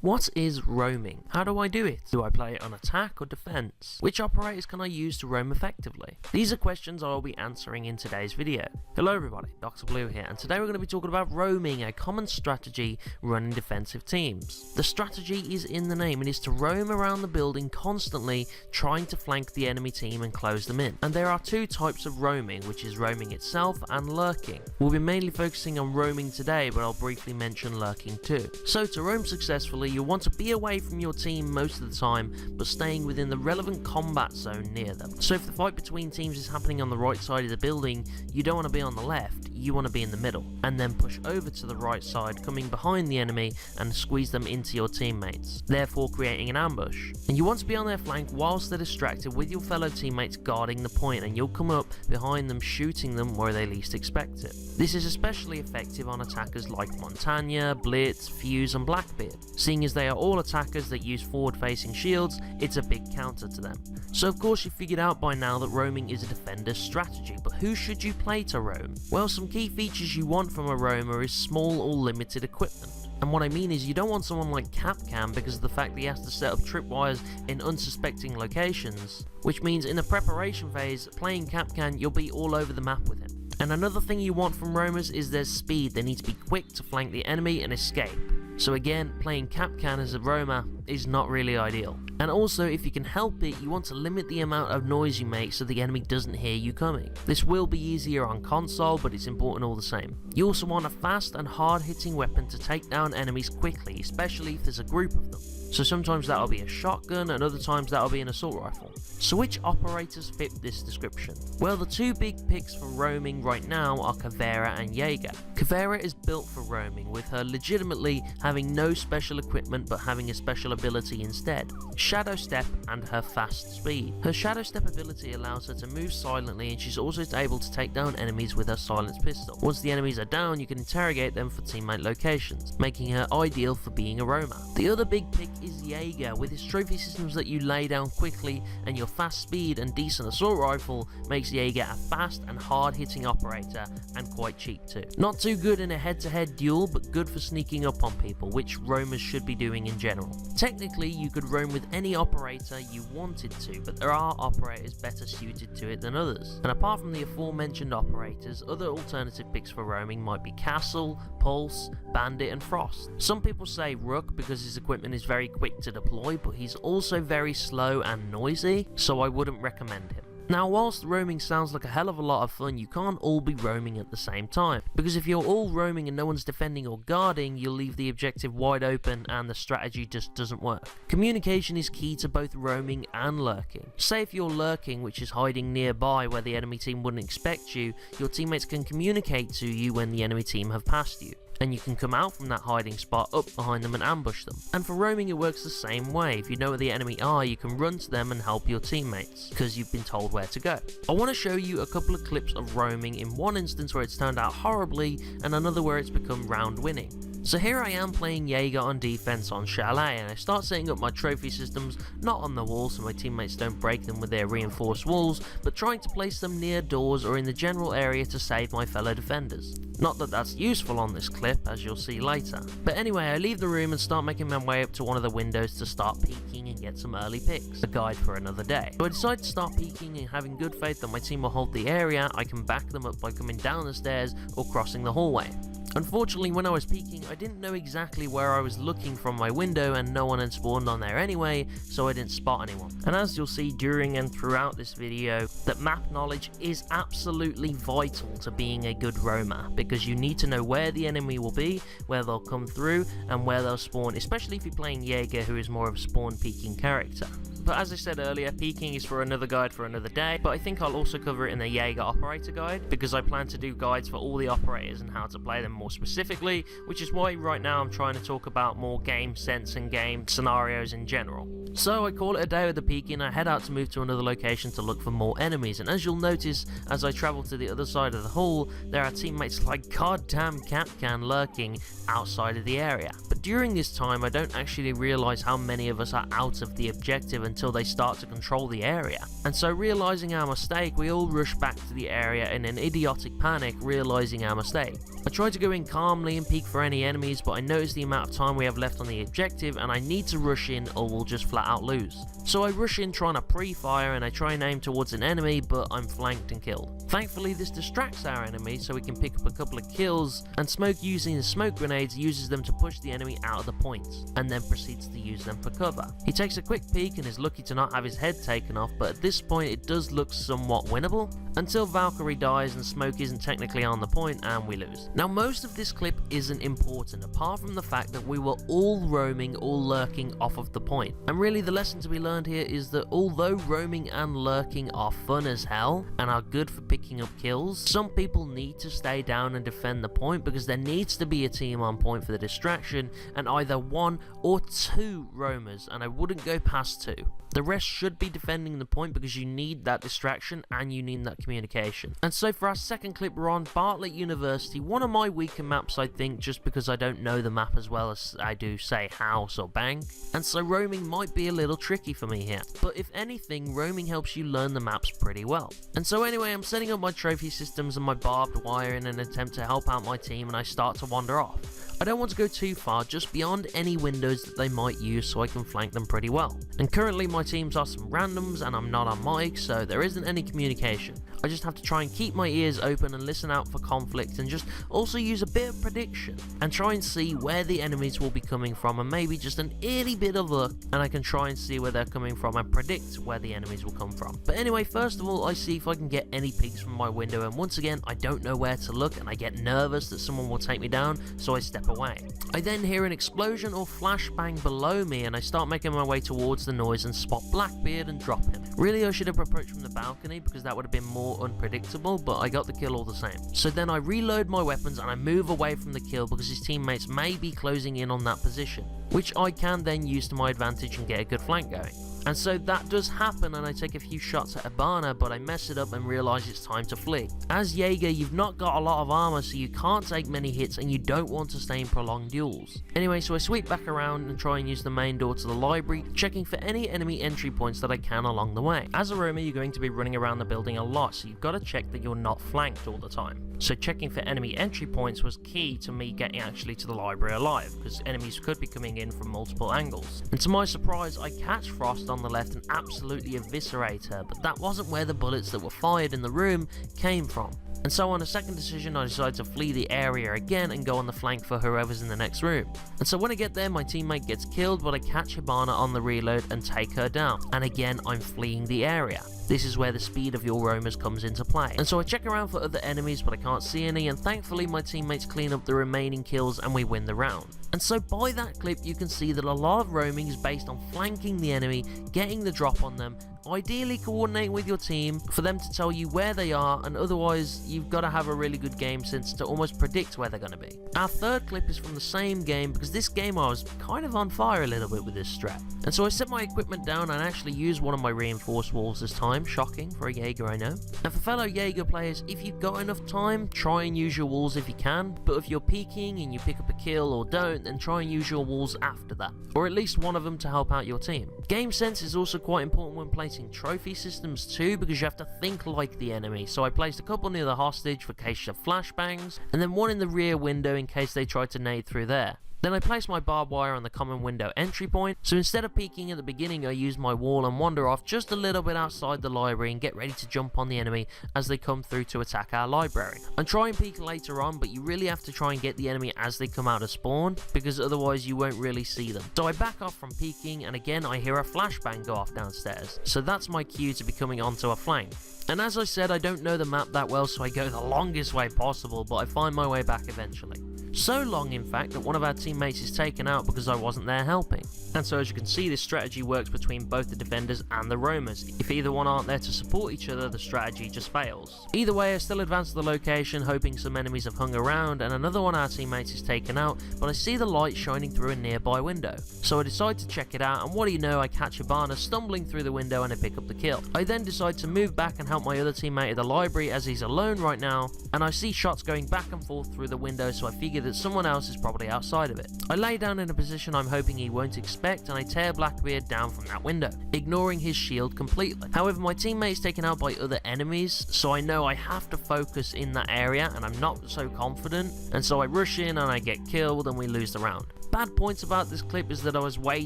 What is roaming? How do I do it? Do I play it on attack or defense? Which operators can I use to roam effectively? These are questions I will be answering in today's video. Hello everybody, Dr. Blue here, and today we're going to be talking about roaming, a common strategy running defensive teams. The strategy is in the name. It is to roam around the building constantly, trying to flank the enemy team and close them in. And there are two types of roaming, which is roaming itself and lurking. We'll be mainly focusing on roaming today, but I'll briefly mention lurking too. So to roam successfully, you'll want to be away from your team most of the time, but staying within the relevant combat zone near them. So if the fight between teams is happening on the right side of the building, you don't want to be on the left, you want to be in the middle, and then push over to the right side, coming behind the enemy and squeeze them into your teammates, therefore creating an ambush. And you want to be on their flank whilst they're distracted with your fellow teammates guarding the point, and you'll come up behind them shooting them where they least expect it. This is especially effective on attackers like Montagna, Blitz, Fuse and Blackbeard. Seeing as they are all attackers that use forward facing shields, it's a big counter to them. So of course you figured out by now that roaming is a defender's strategy, but who should you play to roam? Well, some key features you want from a roamer is small or limited equipment. And what I mean is you don't want someone like Capcan because of the fact that he has to set up tripwires in unsuspecting locations, which means in the preparation phase, playing Capcan, you'll be all over the map with him. And another thing you want from roamers is their speed. They need to be quick to flank the enemy and escape. So again, playing Capcan as a roamer is not really ideal. And also, if you can help it, you want to limit the amount of noise you make so the enemy doesn't hear you coming. This will be easier on console, but it's important all the same. You also want a fast and hard-hitting weapon to take down enemies quickly, especially if there's a group of them. So sometimes that'll be a shotgun and other times that'll be an assault rifle. So which operators fit this description? Well, the two big picks for roaming right now are Caveira and Jaeger. Caveira is built for roaming, with her legitimately having no special equipment but having a special ability instead: Shadow Step and her fast speed. Her Shadow Step ability allows her to move silently, and she's also able to take down enemies with her silenced pistol. Once the enemies are down, you can interrogate them for teammate locations, making her ideal for being a roamer. The other big pick is Jaeger. With his trophy systems that you lay down quickly, and your fast speed and decent assault rifle makes Jaeger a fast and hard hitting operator, and quite cheap too. Not too good in a head-to-head duel, but good for sneaking up on people, which roamers should be doing in general. Technically, you could roam with any operator you wanted to, but there are operators better suited to it than others. And apart from the aforementioned operators, other alternative picks for roaming might be Castle, Pulse, Bandit and Frost. Some people say Rook because his equipment is very quick to deploy, but he's also very slow and noisy, so I wouldn't recommend him. Now, whilst roaming sounds like a hell of a lot of fun, you can't all be roaming at the same time, because if you're all roaming and no one's defending or guarding, you'll leave the objective wide open and the strategy just doesn't work. Communication is key to both roaming and lurking. Say if you're lurking, which is hiding nearby where the enemy team wouldn't expect you, your teammates can communicate to you when the enemy team have passed you, and you can come out from that hiding spot up behind them and ambush them. And for roaming it works the same way. If you know where the enemy are, you can run to them and help your teammates, because you've been told where to go. I want to show you a couple of clips of roaming, in one instance where it's turned out horribly and another where it's become round winning. So here I am playing Jaeger on defense on Chalet, and I start setting up my trophy systems not on the wall so my teammates don't break them with their reinforced walls, but trying to place them near doors or in the general area to save my fellow defenders. Not that that's useful on this clip, as you'll see later. But anyway, I leave the room and start making my way up to one of the windows to start peeking and get some early picks. A guide for another day. So I decide to start peeking, and having good faith that my team will hold the area, I can back them up by coming down the stairs or crossing the hallway. Unfortunately, when I was peeking, I didn't know exactly where I was looking from my window, and no one had spawned on there anyway, so I didn't spot anyone. And as you'll see during and throughout this video, that map knowledge is absolutely vital to being a good roamer, because you need to know where the enemy will be, where they'll come through, and where they'll spawn, especially if you're playing Jaeger, who is more of a spawn peeking character. But as I said earlier, peeking is for another guide for another day, but I think I'll also cover it in the Jaeger operator guide, because I plan to do guides for all the operators and how to play them more specifically, which is why right now I'm trying to talk about more game sense and game scenarios in general. So I call it a day with the peeking, I head out to move to another location to look for more enemies, and as you'll notice as I travel to the other side of the hall, there are teammates like goddamn Capcan lurking outside of the area. But during this time I don't actually realise how many of us are out of the objective until they start to control the area. And so realising our mistake, we all rush back to the area in an idiotic panic, realising our mistake. I try to go in calmly and peek for any enemies, but I notice the amount of time we have left on the objective and I need to rush in or we'll just flat out lose. So I rush in trying to pre-fire and I try and aim towards an enemy, but I'm flanked and killed. Thankfully this distracts our enemy so we can pick up a couple of kills, and Smoke, using his smoke grenades, uses them to push the enemy out of the points and then proceeds to use them for cover. He takes a quick peek and is lucky to not have his head taken off, but at this point it does look somewhat winnable until Valkyrie dies and Smoke isn't technically on the point and we lose. Now most of this clip isn't important apart from the fact that we were all roaming or lurking off of the point, and really the lesson to be learned here is that although roaming and lurking are fun as hell and are good for picking up kills, some people need to stay down and defend the point because there needs to be a team on point for the distraction and either 1 or 2 roamers, and I wouldn't go past 2. The rest should be defending the point because you need that distraction and you need that communication. And so for our second clip, we're on Bartlett University, one of my weaker maps I think, just because I don't know the map as well as I do say House or Bank, and so roaming might be a little tricky for me here. But if anything, roaming helps you learn the maps pretty well. And so anyway, I'm setting up my trophy systems and my barbed wire in an attempt to help out my team, and I start to wander off. I don't want to go too far, just beyond any windows that they might use so I can flank them pretty well. And currently my teams are some randoms and I'm not on mic, so there isn't any communication. I just have to try and keep my ears open and listen out for conflict, and just also use a bit of prediction and try and see where the enemies will be coming from, and maybe just an itty bit of luck and I can try and see where they're coming from and predict where the enemies will come from. But anyway, first of all I see if I can get any peeks from my window, and once again I don't know where to look and I get nervous that someone will take me down, so I step away. I then hear an explosion or flashbang below me and I start making my way towards the noise and spot Blackbeard and drop him. Really I should have approached from the balcony because that would have been more unpredictable, but I got the kill all the same. So then I reload my weapons and I move away from the kill because his teammates may be closing in on that position, which I can then use to my advantage and get a good flank going. And so that does happen and I take a few shots at Ibana, but I mess it up and realise it's time to flee. As Jaeger, you've not got a lot of armour, so you can't take many hits and you don't want to stay in prolonged duels. Anyway, so I sweep back around and try and use the main door to the library, checking for any enemy entry points that I can along the way. As a roamer, you're going to be running around the building a lot, so you've got to check that you're not flanked all the time. So checking for enemy entry points was key to me getting actually to the library alive, because enemies could be coming in from multiple angles. And to my surprise, I catch Frost on the left and absolutely eviscerate her, but that wasn't where the bullets that were fired in the room came from. And so on a second decision, I decide to flee the area again and go on the flank for whoever's in the next room. And so when I get there, my teammate gets killed, but I catch Hibana on the reload and take her down. And again, I'm fleeing the area. This is where the speed of your roamers comes into play. And so I check around for other enemies, but I can't see any, and thankfully my teammates clean up the remaining kills and we win the round. And so by that clip, you can see that a lot of roaming is based on flanking the enemy, getting the drop on them, ideally coordinating with your team for them to tell you where they are, and otherwise you've got to have a really good game sense to almost predict where they're going to be. Our third clip is from the same game, because this game I was kind of on fire a little bit with this strat. And so I set my equipment down and actually used one of my reinforced walls this time. Shocking for a Jaeger, I know. And for fellow Jaeger players, if you've got enough time, try and use your walls if you can, but if you're peeking and you pick up a kill or don't, then try and use your walls after that, or at least one of them to help out your team. Game sense is also quite important when placing trophy systems too, because you have to think like the enemy. So I placed a couple near the hostage for case of flashbangs, and then one in the rear window in case they tried to nade through there. Then I placed my barbed wire on the common window entry point, so instead of peeking at the beginning I used my wall and wander off just a little bit outside the library and get ready to jump on the enemy as they come through to attack our library. And try and peek later on, but you really have to try and get the enemy as they come out of spawn, because otherwise you won't really see them. So I back off from peeking, and again I hear a flashbang go off downstairs, so that's my cue to be coming onto a flank. And as I said, I don't know the map that well, so I go the longest way possible, but I find my way back eventually. So long, in fact, that one of our teammates is taken out because I wasn't there helping. And so as you can see, this strategy works between both the defenders and the roamers. If either one aren't there to support each other, the strategy just fails. Either way, I still advance to the location, hoping some enemies have hung around, and another one of our teammates is taken out, but I see the light shining through a nearby window. So I decide to check it out, and what do you know, I catch Hibana stumbling through the window and I pick up the kill. I then decide to move back and help my other teammate at the library as he's alone right now, and I see shots going back and forth through the window, so I figure that someone else is probably outside of it. I lay down in a position I'm hoping he won't expect expect, and I tear Blackbeard down from that window, ignoring his shield completely. However, my teammate is taken out by other enemies, so I know I have to focus in that area, and I'm not so confident, and so I rush in and I get killed and we lose the round. Bad points about this clip is that I was way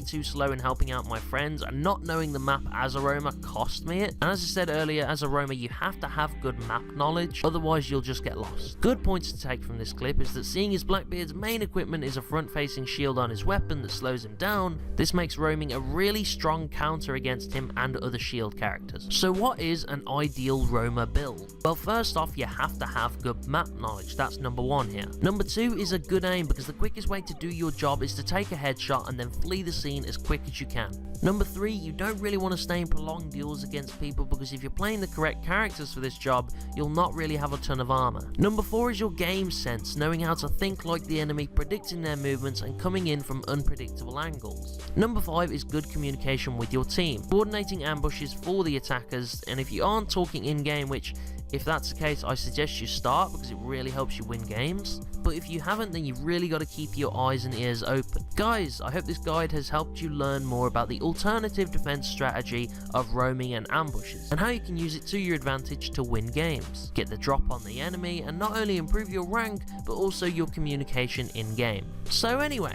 too slow in helping out my friends, and not knowing the map as a roamer cost me it. And as I said earlier, as a roamer you have to have good map knowledge, otherwise you'll just get lost. Good points to take from this clip is that seeing as Blackbeard's main equipment is a front facing shield on his weapon that slows him down, this makes roaming a really strong counter against him and other shield characters. So what is an ideal roamer build? Well, first off, you have to have good map knowledge, that's number one here. Number two is a good aim, because the quickest way to do your job is to take a headshot and then flee the scene as quick as you can. Number three, you don't really want to stay in prolonged duels against people, because if you're playing the correct characters for this job, you'll not really have a ton of armor. Number four is your game sense, knowing how to think like the enemy, predicting their movements and coming in from unpredictable angles. Number five is good communication with your team, coordinating ambushes for the attackers, and if you aren't talking in-game, which if that's the case, I suggest you start because it really helps you win games. But if you haven't, then you've really got to keep your eyes and ears open. Guys, I hope this guide has helped you learn more about the alternative defense strategy of roaming and ambushes, and how you can use it to your advantage to win games, get the drop on the enemy, and not only improve your rank, but also your communication in game. So anyway,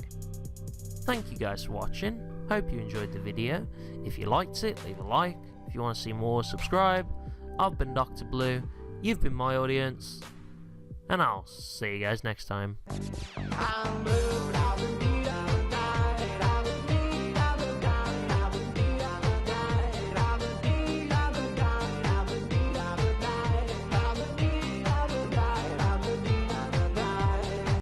thank you guys for watching. Hope you enjoyed the video. If you liked it, leave a like. If you want to see more, subscribe. I've been Dr. Blue, you've been my audience, and I'll see you guys next time.